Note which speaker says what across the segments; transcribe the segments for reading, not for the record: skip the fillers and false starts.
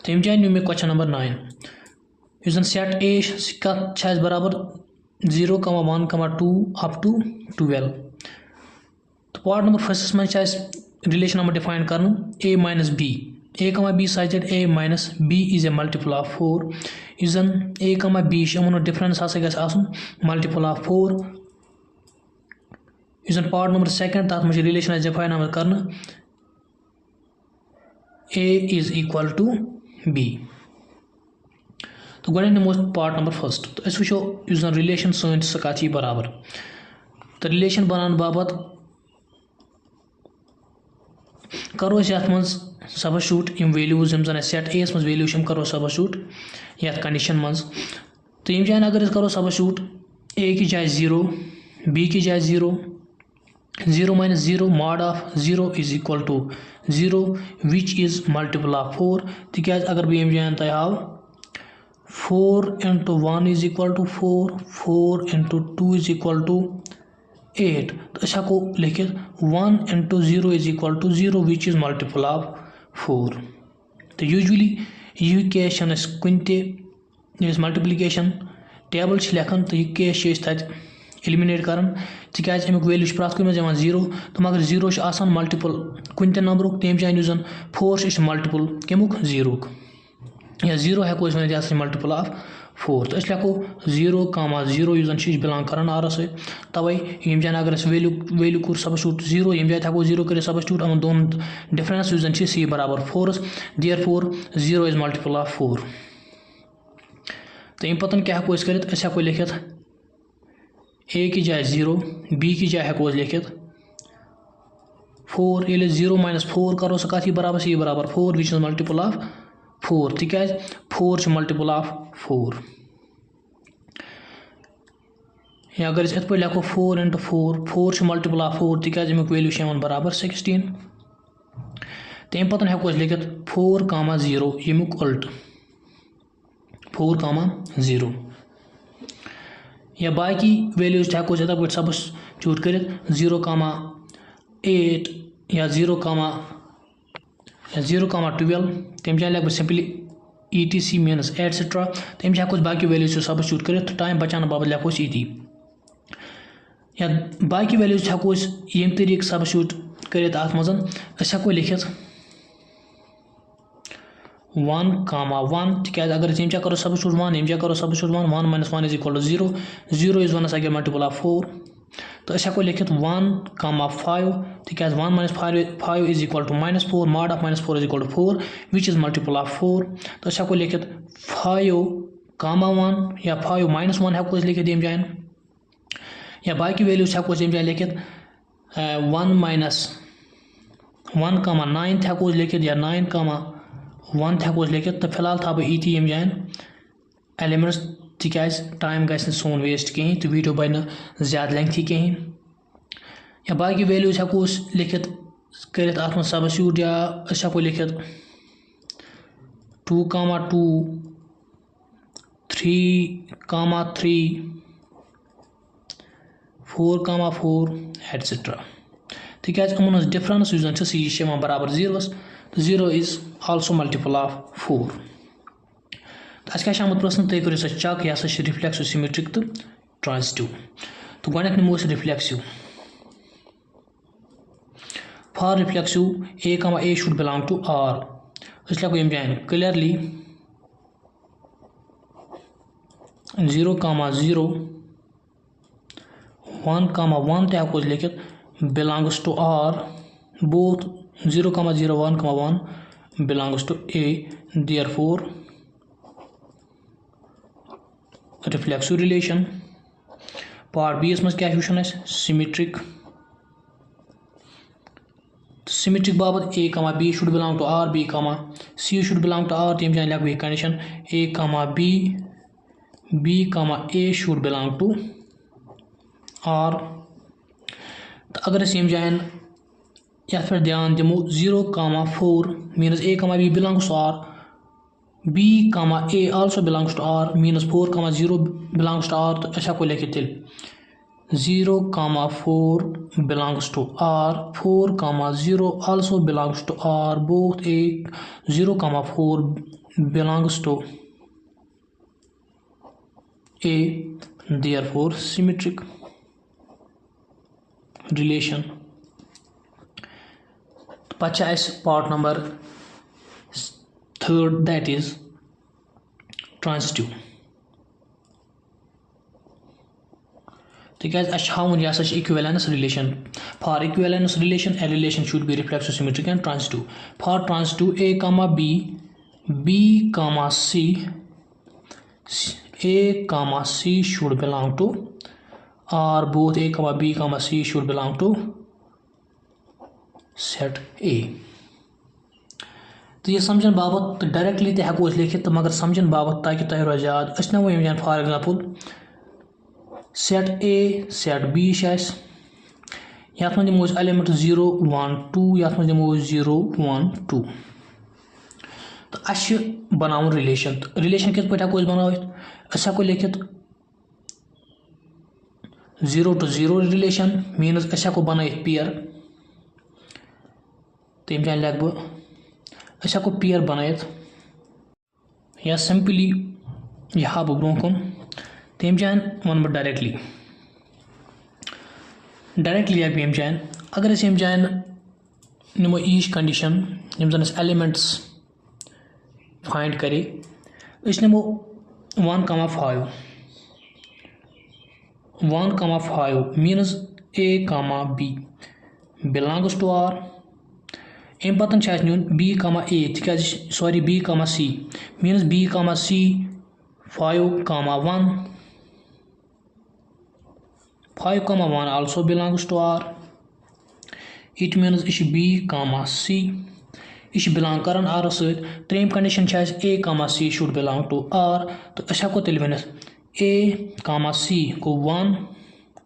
Speaker 1: तो यम जाए न्यू मे question number 9 इस सेट ए कत बराबर 0, 1, 2 अप टू 12। तो पार्ट नंबर फर्स्ट मज रिलेशन आम डिफाइन कर a minus b a b such that a minus b is a multiple of 4 इस a b Yemen difference multiple of 4 इस part number second तथ मे relation define आम कर a is equal to b। तो गोड नमो part number first तो वो इस रिलेशन सन सह कत बराबर तो रिलेशन बनाने बाबत करो ये मज सबस्टिट्यूट यम वैल्यूज यम सेट ए मज वैल्यूज करो सबस्टिट्यूट ये कंडीशन मज तो यम जाए अगर करो सबस्टिट्यूट ए की जाए 0 बी की जाए 0 0 minus 0 mod of 0 is equal to 0 which is multiple of 4 तिकाज अगर बह यम जाए तह हाव 4 into 1 is equal to 4 4 into 2 is equal to 8 तो अस हको लिखित 1 into 0 is equal to 0 which is multiple of 4 तो यूजुअली यह केस कुन मल्टीप्लिकेशन टेबल लेखन तो यह केस तत एलिमिनेट कर तिकाज अमुक वैल्यू प्रत कुन 0 तो मगर 0 मल्टीपल कुन नंबर तम जान उस 4 मल्टीपल कमुक 0 या 0 हेको वन मल्टीपल ऑफ 4 तो लिखो 0, 0 इस बिलोंग कर आर तवे यम जान अगर वैल्यू कोर सबस्टिट्यूट 0 यम जाए हेको 0 कर सबस्टिट्यूट यमन दोन डिफरेंस इस सी बराबर 4 देयरफॉर 0 इज मल्टीपल ऑफ 4 तो अम पतन क्या हेको कर लिखित a की जाए 0 b की जाए हेको लिखित 4 ये 0 माइनस 4 करो सह कत बराबर सी बराबर 4 which is multiple of 4 तिकाज 4 multiple of 4 या अगर इत पे लिखो 4 into 4 4 मल्टीपल ऑफ 4 तिकाज अमुक वैल्यू बराबर 16 तम पतन हेको लिखित 4, 0 यमुक उल्ट 4, 0 या बाकी वैल्यूज हेको इथे पे सबस्टिट्यूट कर 0, 8 या 0, 12 तम जाए लग सिंपली ETC मीनस एटसेट्रा तम हेको बाकी वैल्यूज सबस्टिट्यूट कर तो टाइम बचाने बाबत लिखो इति या बाकी वैल्यूज हेको यम तरीक सबस्टिट्यूट कर अत मज हेको लिखित 1, 1 तिकाज अगर यम करो सबस्टिट्यूट 1 यम करो substitute 1 minus 1 is equal to 0 0 is one again multiple of 4 तो हेको लिखित 1, 5 तिकाज 1 minus 5 is equal to -4 mod of -4 is equal to 4 which is multiple of 4 तो हेको लिखित 5, 1 या 5 - 1 हेको लिखित यम जाए या बाकी वैल्यूज हेको यम जाए लिखित 1 माइनस 1, 9 हेको लिखित या 9, 1 हेको लिखित तो फिलहाल था बह इति यम जाए एलिमेंट्स तिकाज टाइम गस सोन वेस्ट कहीं तो वीडियो बन ज्यादा लेंथी कहीं या बाकी वैल्यूज हेको लिखित कर अत मज सबस्टिट्यूट या हेको लिखित 2, 2 3, 3 4, 4 एटसेट्रा तिकाज यमन डिफरेंस सी बराबर 0 तो 0 इज आल्सो मल्टीपल ऑफ 4 तो अस क्या प्रश्न तुम करो चक यह रिफ्लेक्सिव सिमेट्रिक तो ट्रांजिटिव तो गोड नमो reflexive for reflexive a should belong to R अस लिखो यम जाए क्लियरली 0, 0 1, 1 तो हेको लिखित belongs to R both 0, 0 1, 1 belongs to A therefore reflexive relation part B मज क्या वो सिमेट्रिक सिमेट्रिक बाबत a, b should belong to R b, c should belong to R तम जान लिखो यह condition a, b, a should belong to R तो अगर यम जान ये पे ध्यान दमो 0, 4 minus a, b belongs to R b, a also belongs to R means 4, 0 belongs to R तो ऐसा को लिखित 0, 4 belongs to R 4, 0 also belongs to R both a 0, 4 belongs to A, therefore symmetric relation. Pacha is part number 3rd, that is transitive. Because equivalence relation. For equivalence relation, a relation should be reflexive, symmetric, and transitive. For transitive, A comma B, B comma C, A comma C should belong to, or both A comma B comma C should belong to set A. तो ये समझन बाबत directly तो हेको लिखित मगर समझन बाबत ताकि तुम रोज याद वो यम for example set A set B यथ मज दिमो एलिमेंट 0 1 2 यथ मज दिमो 0 1 2 तो अस बनावन रिलेशन रिलेशन कित पे हेको बनावित अस हेको लिखित 0 to 0 रिलेशन मीन्स अस हेको बनावित पेयर तो यम लिख बह अस हेको पेयर बनावित या सिंपली यह हा बह ब्रोह कुन तम जान वन बह डायरेक्टली लिख यम जान अगर अस यम जान निमो ईच कंडीशन यम जन एलिमेंट्स फाइंड करे अस निमो 1,5 means A comma B belongs to R. अम पतन नुन B comma A B comma C means B comma C 5 comma 1 also belongs to R. It means इश B comma C इश belong करन R सहित त्रेम condition A comma C should belong to R. तो अस हेको तेल Vanit A comma C को 1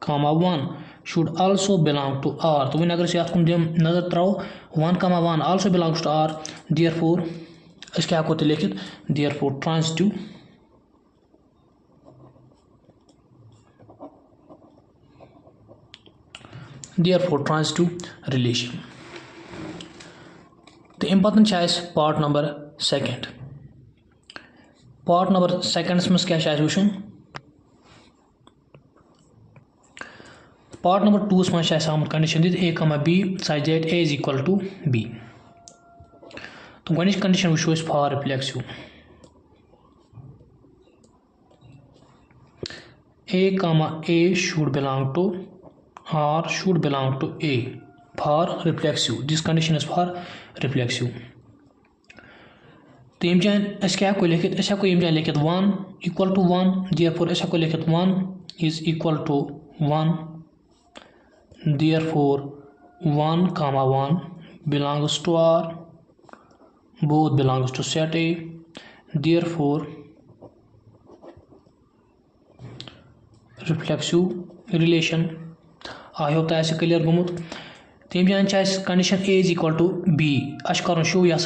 Speaker 1: comma 1 should also belong to R. तो वन अगर अस कुन नजर throw 1 comma 1 also belongs to R. Therefore अस क्या हेको लिखित therefore transitive relation. तो अम पतन पार्ट नंबर 2. पार्ट नंबर 2 मज क्या वुचन पार्ट नंबर 2 मज आमुत कंडीशन दित A comma B such that A is equal to B. तो गॉडनिच कंडीशन वो for reflexive A comma A should belong to or should belong to A for reflexive. This condition is for reflexive. तो यम जान अस क्या को लिखित अस हेको यम जान लिखित 1 equal to 1. Therefore अस हेको लिखित 1 is equal to 1. Therefore 1 comma 1 belongs to R. Both belongs to set A. Therefore reflexive relation. I hope तो क्लियर गुमुत तम जान condition A is equal to B अस कर शो यह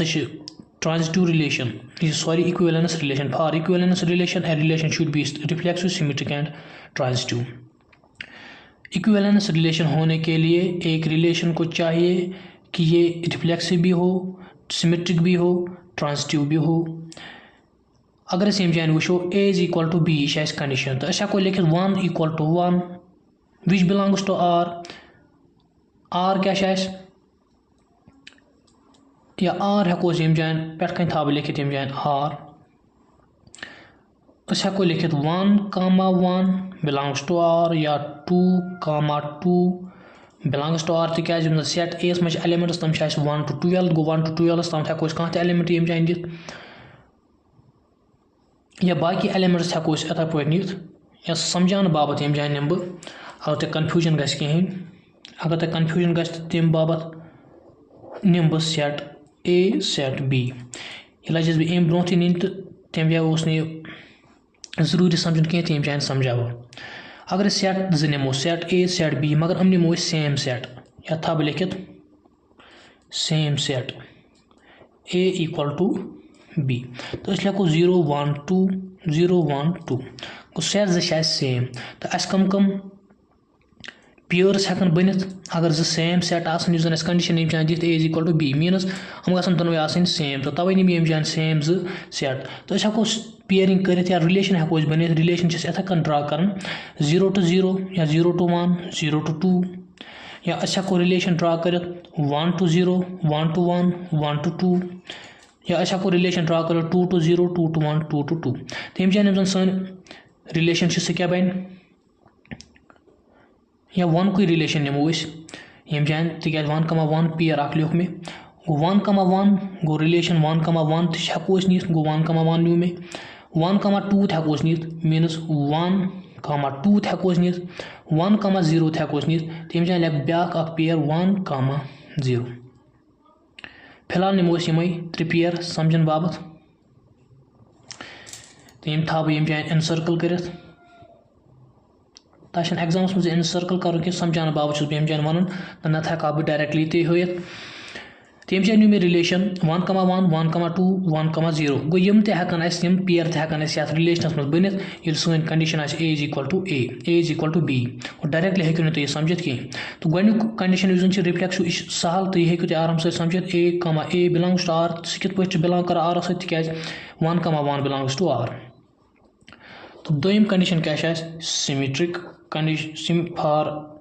Speaker 1: transitive relation sorry equivalence relation. For equivalence relation a relation should be reflexive, symmetric and transitive. equivalence relation होने के लिए एक relation को चाहिए कि ये रिफ्लेक्सिव भी हो, सिमेट्रिक भी हो, ट्रांजिटिव भी हो. अगर अस जान वो A is equal to B condition तो अस हेको लिखित 1 equal to 1 which belongs to R. R क्या या R हेको यम जान पे थव लिखित यम जान R अस हेको लिखित 1 comma 1 belongs to R या 2 comma 2 belongs to R. तिक सेट A मज एलिमेंट्स तम 1 to 12 गो 1 to 12 तम हेको कह एलिमेंट यम जान दित या बाकी एलिमेंट्स हेको इथे पे नीत या समझाने बाबत यम जान निम अगर तुम कन्फ्यूजन गहें अगर तुम कन्फ्यूजन गम बाबत निम बह सेट A सेट B यह लजस बह अम ब्रोह नीन तो तम जरूरी समझन कह तम जान समझाव. अगर सेट निमो सेट A सेट B मगर हम निमो सेम सेट या थब लिखित same set A equal to B. तो अस लिखो 0 1 2 0 1 2 गो सेट सेम तो अस कम पेयर्स हेकन बनित अगर जो सेम सेट आसन युस जन कंडीशन यम जान दित a is equal to b means हम गसन दोनों आसन सेम तो तवे निम यम जान सेम जो सेट तो अस हको पेयरिंग करित या रिलेशन हको बनित रिलेशन इथे कन ड्रा कर 0 to 0 या 0 to 1 0 to 2 या अस हको रिलेशन ड्रा कर 1 to 0 1 to 1 1 to 2 या अस हको रिलेशन ड्रा कर 2 to 0 2 to 1 2 to 2 तो यम जान सन रिलेशन सह क्या बन या 1 कोई रिलेशन निमो यम जान तिक 1,1 पेयर अख लिख में गो 1,1 गो रिलेशन 1,1 तो नीत गो 1,1 न्यू में 1,2 हेको नीत मीनस 1,2 हेको नीत 1,0 हेको नीत तो यम जान लग ब्या पेयर 1,0 फिलहाल निमो यम 3 पेयर समझन बाबत तो यम थो यम जान इनसर्कल कर तह एग्जाम्स मज इनसर्कल कर समझाने बाबत यम जान वन ना हेका बह डायरेक्टली ते हयत तो यम जान न्यू मे रिलेशन 1,1 1,2 1,0 गो यम तेकन यम पेयर तेकन ये रिलेशनस मज बनित ये सन condition a is equal to a is equal to b और डायरेक्टली हेकु न तुम समझित कहीं तो गोडनिक कंडीशन यह रिफ्लेक्स यह सहल तो यह हेकु आराम से समझित ए बिलोंग्स टू आर सह कित पे बिलोंग कर आर सत 1,1 बिलोंग्स टू आर तो दोम कंडीशन क्या symmetric condition for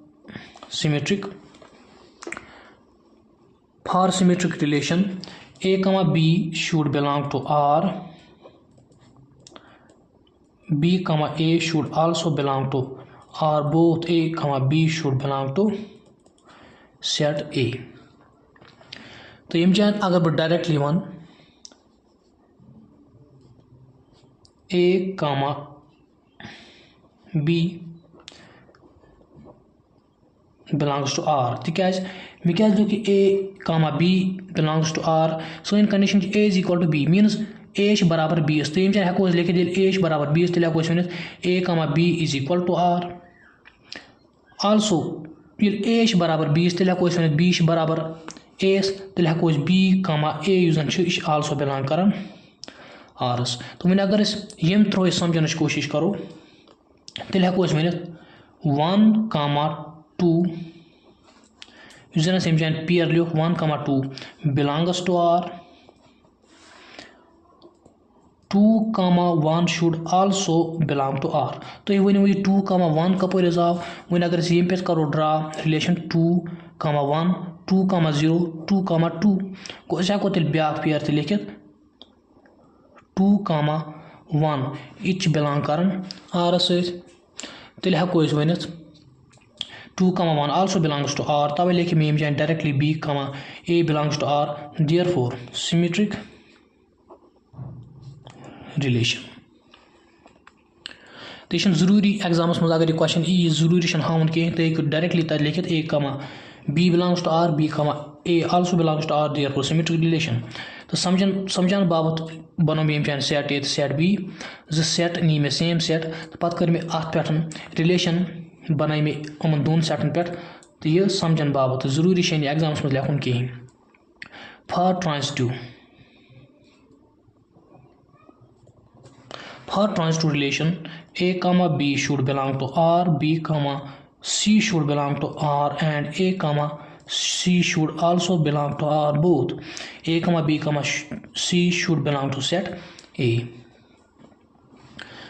Speaker 1: symmetric relation a comma b should belong to R, b comma a should also belong to R, both a comma b should belong to set A। तो यम जान अगर बह directly वन a comma b belongs to R तिकाज मे क्या जो कि a comma b belongs to R सन condition a is equal to b minus a बराबर b तो यम जान हेको लिखित a बराबर b तेल हेको वन a comma b is equal to R also ये a बराबर b तेल हेको वन b बराबर a तेल हेको b comma a use also belong कर R तो वन अगर यम थ्रो समझन कोशिश करो तेल हेको वन 1 comma 2 यूजन यम जान पेयर लिख 1,2 belongs to R 2,1 should also belong to R तो ये वन 2,1 कपर आव वन अगर यम पे करो ड्रा रिलेशन 2,1 2,0 2,2 गो हेको तेल ब्या पेयर ते लिखित 2,1 यह बिलोंग कर R सत तेल हेको वन 2,1 also belongs to R तवे लिखे मे जान directly b comma a belongs to R therefore symmetric relation तो यह जरूरी एग्जाम्स मज अगर यह क्वेश्चन यह जरूरी हावन कहीं तो यह डायरेक्टली तक लिखित a comma b belongs to R b comma a also belongs to R therefore symmetric relation तो समझान बाबत बनो मे जान सेट ए सेट b जो सेट नी मे सेम सेट तो पत कर मे अत पे रिलेशन बनाई मे उमन दोन सेटन पे तो यह समझन बाबत जरूरी एग्जाम्स मज लिखुन कहीं for transitive relation a comma b should belong to R b comma c should belong to R and a comma c should also belong to R both a comma b comma c should belong to set A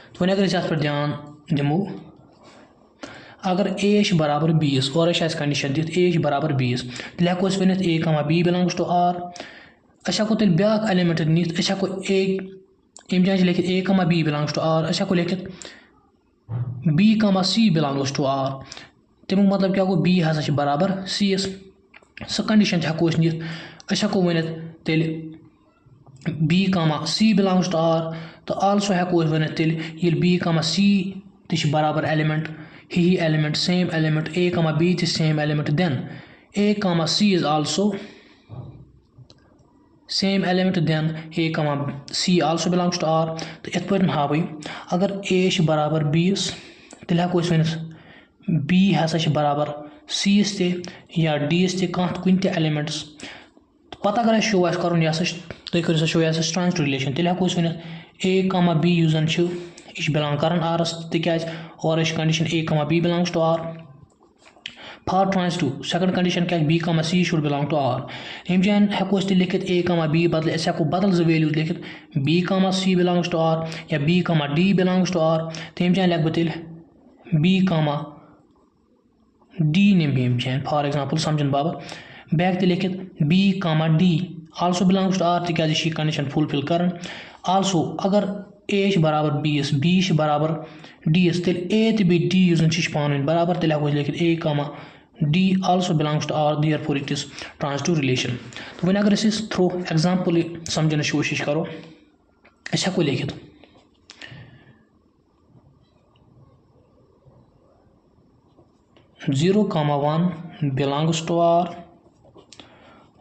Speaker 1: तो वन अगर अत पे ध्यान दिमो अगर a बराबर 20 और condition दित a बराबर 20 तेल हेको वन a comma b belongs to R अस हेको तेल ब्या एलिमेंट नीत अस हेको a यम जान लिखित a comma b belongs to R अस हेको लिखित b comma c belongs to R तमुक मतलब क्या गो b हसा बराबर c सो कंडीशन हेको नीत अस हेको वन तेल b comma c belongs to R तो आल्सो हेको वन तेल ये b comma c ति बराबर एलिमेंट ही element same element a comma b ति same element then a comma c is also same element then a comma c also belongs to R तो इत पे हावे अगर a बराबर 20 तेल हेको वन b हसा बराबर c ते या d ते कुन ते एलिमेंट्स तो पता अगर शो आस कर तुम करो शो आस ट्रांजिटिव रिलेशन तेल हेको वन a comma b युस जन यह बिलोंग कर R तिकाज और condition a comma b belongs to R for transitive second condition क्या b comma c should belong to R हम जान हेको लिखित ए कमा बी बदल अस हेको बदल जो वैल्यूज लिखित b comma c belongs to R या b comma d belongs to R तो हम जान लिख बह बी कमा डी निम हम जान फॉर एग्जांपल समझन बाबत बैक लिखित b comma D also belongs to R तिकाज यह कंडीशन फुलफिल कर आल्सो अगर ए बराबर बी बराबर डी तेल ए तो बी डी पान बराबर तेल हेको लिखित A comma D also belongs to R therefore it is transitive relation तो वन अगर थ्रू एग्जांपल समझने की कोशिश करो अस हेको लिखित 0,1 belongs to R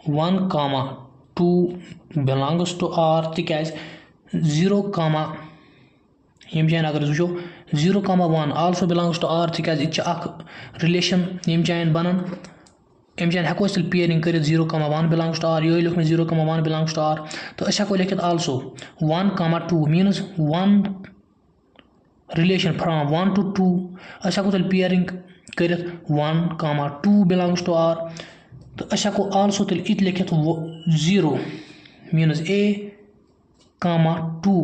Speaker 1: 1,2 belongs to R तिकाज 0, यम जान अगर वो 0,1 also belongs to R तिकाज यह रिलेशन यम जान बनान यम जान हेको पेयरिंग कर 0,1 belongs to R ये लिख 0,1 belongs to R तो अस हेको लिखित also 1,2 means 1 relation from 1 to 2 us हेको pairing कर 1,2 belongs to R तो अस हेको also तेल इत लिखित 0 means A, 2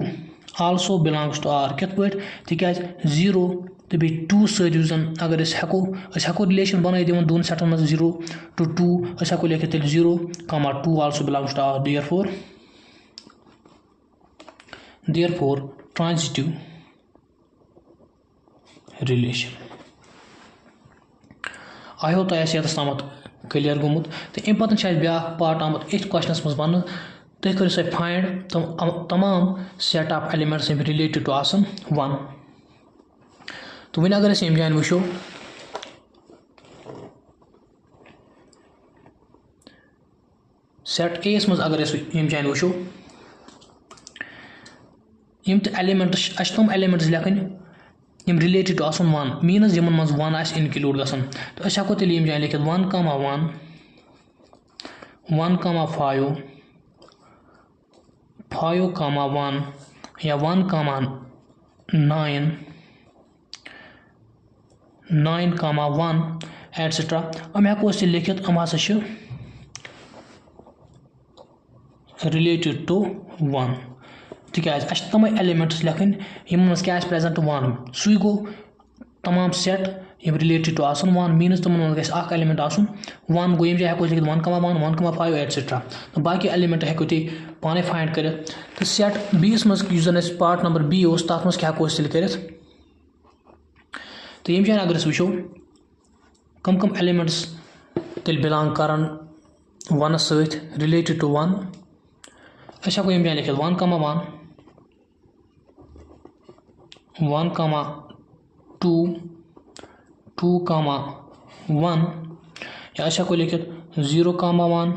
Speaker 1: also belongs to R कित पे तिकाज 0 तो बे 2 सजन अगर अस हेको रिलेशन बन दोन सेटन में 0 to 2 अस हेको लिखित 0,2 also belongs to R therefore transitive relation आई हो तह ये तम क्लियर गोमुत तो अम पे ब्या पार्ट आमुत इथ क्वेश्चनस मज वन तुम करो सा फाइंड तमाम set of elements related to आसन 1 तो वन अगर अम जान वो सेट ए मज अगर यम जान वो यम तो एलिमेंट्स अस तम एलिमेंट्स लेखन यम रिलेटेड टू आसन 1 मीनस यमन मज 1 आस इनक्लूड गसन तो अस हेको तेल यम जान लिखित 1,1 1,5 5,1 या 1,9 9,1 एटसेट्रा हम हेको लिखित हम हसा रिलेटेड टू 1 तिकाज अस तम एलिमेंट्स लेखन यम मज क्या प्रेजेंट 1 सु गो तमाम सेट यम रिलेटेड टू आसन 1 मीनस तम मज गख एलिमेंट आसन 1 गो यम हेको लिखित 1,1 1,5 एटसेट्रा तो बाकी एलिमेंट हेको तुम पाने फाइंड कर तो सेट बीस मज पार्ट नंबर बी तथ मज क्या कर तो यम जान अगर वो कम एलिमेंट्स तेल बिलोंग कर 1 सत रिलेटेड टू 1 अस हेको यम जान लिखित 1,1 1,2 2,1 या अस हेको लिखित 0,1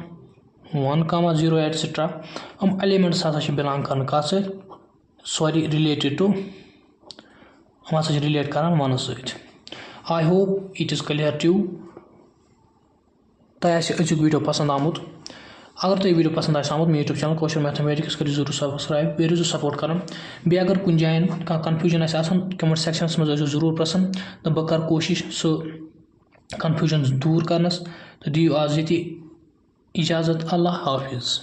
Speaker 1: 1,0 एटसेट्रा हम एलिमेंट्स हसा बिलोंग कर कत सॉरी रिलेटेड टू हम हसा रिलेट कर 1 सत I hope it is clear to तह अजुक वीडियो पसंद आमुत अगर तुम वीडियो पसंद आमुत मे यूट्यूब चैनल कौशल मैथमेटिक्स करो जरूर सब्सक्राइब बे रोजो सपोर्ट कर बे अगर कुछ जान कन्फ्यूजन कमेंट सेक्शनस मज जरूर प्रसन तो बह कर कोशिश सो कन्फ्यूजन दूर करनस तो दियो आज ये इजाज़त अल्लाह हाफिज़।